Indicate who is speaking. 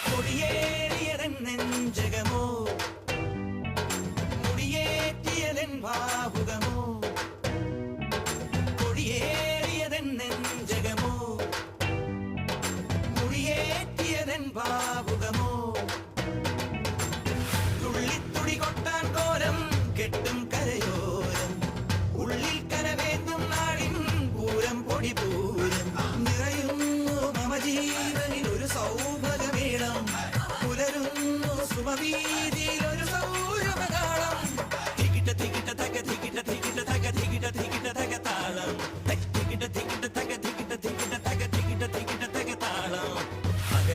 Speaker 1: കൊടിയേറിയതൻ നെഞ്ചകമോ മുടിയേറ്റിയതൻ ഭാവുകമോ കൊടിയേറിയതൻ നെഞ്ചകമോ മുടിയേറ്റിയതൻ ഭാവുകമോ തുള്ളിത്തുടി കൊട്ടാൻ കോലം കെട്ടും കരയോരം ഉള്ളിൽ കരവേറ്റും നാടിൻ പൂരം പൊടി പൂരം നിറയുന്നു മമ ജീവനിൽ ഒരു സൗഭ